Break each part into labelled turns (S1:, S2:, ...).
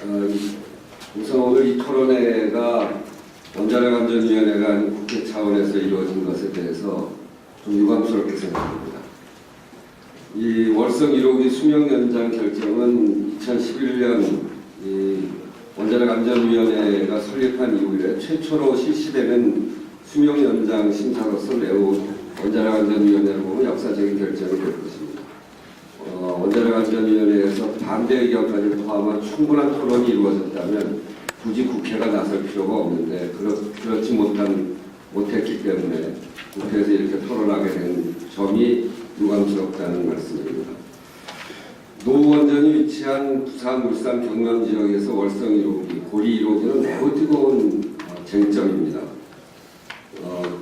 S1: 우선 오늘 이 토론회가 원자력안전위원회가 아닌 국회 차원에서 이루어진 것에 대해서 좀 유감스럽게 생각합니다. 이 월성 1호기 수명 연장 결정은 2011년 원자력안전위원회가 설립한 이후에 최초로 실시되는 수명 연장 심사로서 매우 원자력안전위원회를 보면 역사적인 결정이 될 것입니다. 원자력안전위원회에서 반대 의견까지 포함한 충분한 토론이 이루어졌다면 굳이 국회가 나설 필요가 없는데 그렇지 못했기 때문에 국회에서 이렇게 토론하게 된 점이 유감스럽다는 말씀입니다. 노후 원전이 위치한 부산, 울산, 경남 지역에서 월성 1호기, 고리 1호기는 매우 뜨거운 쟁점입니다.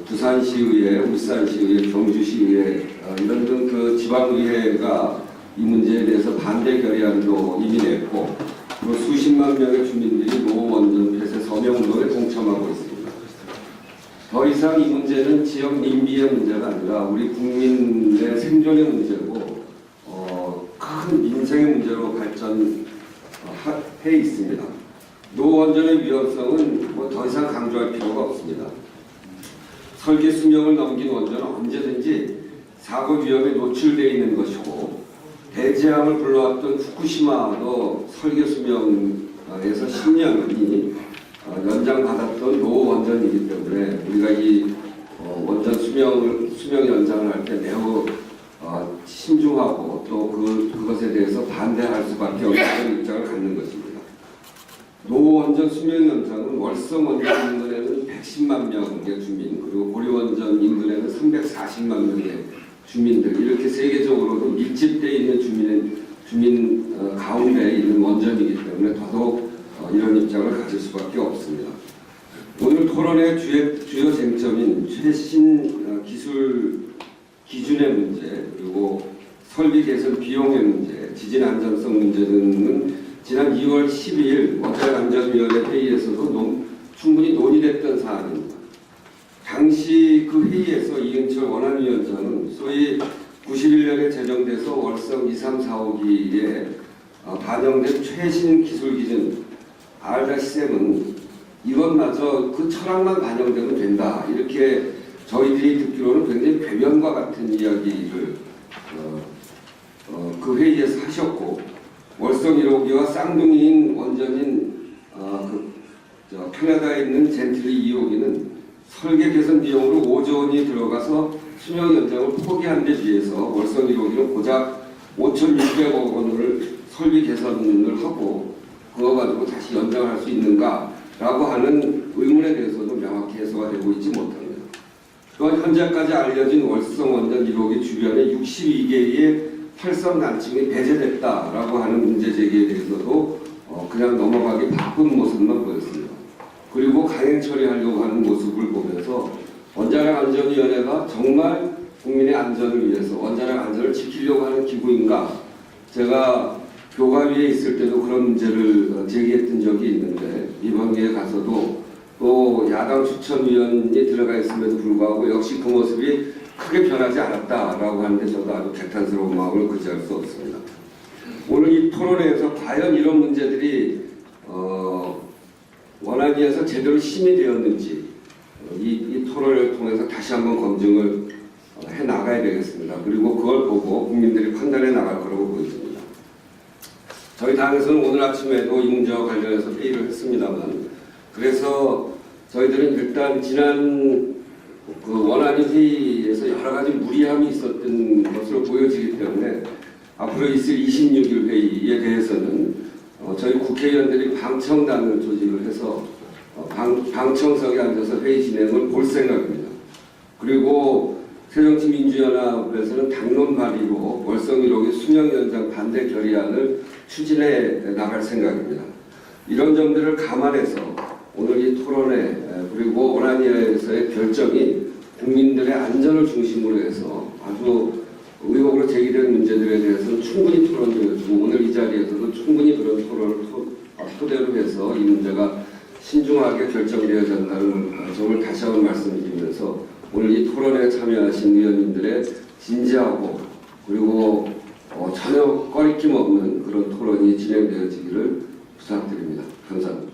S1: 부산시의회, 울산시의회, 경주시의회 이런 등 그 지방의회가 이 문제에 대해서 반대 결의안도 이미 냈고 또 수십만 명의 주민들이 노후 원전 폐쇄 서명 운동에 동참하고 있습니다. 더 이상 이 문제는 지역 님비의 문제가 아니라 우리 국민의 생존의 문제고 큰 민생의 문제로 발전해 있습니다. 노후 원전의 위험성은 더 이상 강조할 필요가 없습니다. 설계 수명을 넘긴 원전은 언제든지 사고 위험에 노출되어 있는 것이고 대재앙을 불러왔던 후쿠시마도 설계 수명에서 10년이 연장받았던 노후 원전이기 때문에 우리가 이 원전 수명 연장을 할 때 매우 신중하고 또 그것에 대해서 반대할 수밖에 없는 입장을 갖는 것입니다. 노후 원전 수명 연장은 월성 원전 인근에는 110만 명의 주민, 그리고 고리 원전 인근에는 340만 명의 주민들, 이렇게 세계적으로도 밀집되어 있는 주민 가운데 있는 원전이기 때문에 더더욱 이런 입장을 가질 수밖에 없습니다. 오늘 토론의 주요 쟁점인 최신 기술 기준의 문제, 그리고 설비 개선 비용의 문제, 지진 안전성 문제 등은 지난 2월 12일 원자력안전위원회 회의에서도 충분히 논의됐던 사안입니다. 당시 그 회의에서 이응철 원안위원장은 소위 91년에 제정돼서 월성 2, 3, 4호기에 반영된 최신 기술 기준 R-7은 이것마저 그 철학만 반영되면 된다, 이렇게 저희들이 듣기로는 굉장히 괴변과 같은 이야기를 그 회의에서 하셨고, 월성 1호기와 쌍둥이인 원전인 캐나다에 있는 젠틀리 2호기는 설계 개선 비용으로 5조 원이 들어가서 수명 연장을 포기한 데 비해서 월성 1호기는 고작 5,600억 원을 설비 개선을 하고 그거 가지고 다시 연장할 수 있는가라고 하는 의문에 대해서도 명확히 해소가 되고 있지 못합니다. 또한 현재까지 알려진 월성 원전 1호기 주변에 62개의 활성 단층이 배제됐다라고 하는 문제 제기에 대해서도 그냥 넘어가기 바쁜 모습만 보였습니다. 그리고 가행 처리하려고 하는 모습을 보면서 원자력안전위원회가 정말 국민의 안전을 위해서 원자력 안전을 지키려고 하는 기구인가? 제가 교과위에 있을 때도 그런 문제를 제기했던 적이 있는데 이번 기회에 가서도 또 야당 추천위원이 들어가 있음에도 불구하고 역시 그 모습이 크게 변하지 않았다라고 하는데 저도 아주 개탄스러운 마음을 그지할 수 없습니다. 오늘 이 토론회에서 과연 이런 문제들이 원안위에서 제대로 심의 되었는지 이 토론을 통해서 다시 한번 검증을 해 나가야 되겠습니다. 그리고 그걸 보고 국민들이 판단해 나갈 거라고 보여집니다. 저희 당에서는 오늘 아침에도 이 문제와 관련해서 회의를 했습니다만, 그래서 저희들은 일단 지난 그 원안위 회의에서 여러 가지 무리함이 있었던 것으로 보여지기 때문에 앞으로 있을 26일 회의에 대해서는 저희 국회의원들이 방청단을 조직을 해서 방청석에 앉아서 회의 진행을 볼 생각입니다. 그리고 새정치민주연합에서는 당론 발의로 월성 1호기 수명 연장 반대 결의안을 추진해 나갈 생각입니다. 이런 점들을 감안해서 오늘 이 토론회 그리고 원안위에서의 결정이 국민들의 안전을 중심으로 해서 아주 의혹으로 제기된 문제들에 대해서는 충분히 토론되어지고 오늘 이 자리에서도 충분히 그런 토론을 토대로 해서 이 문제가 신중하게 결정되어야 한다는 점을 다시 한번 말씀드리면서 오늘 이 토론에 참여하신 의원님들의 진지하고 그리고 전혀 꺼리낌 없는 그런 토론이 진행되어지기를 부탁드립니다. 감사합니다.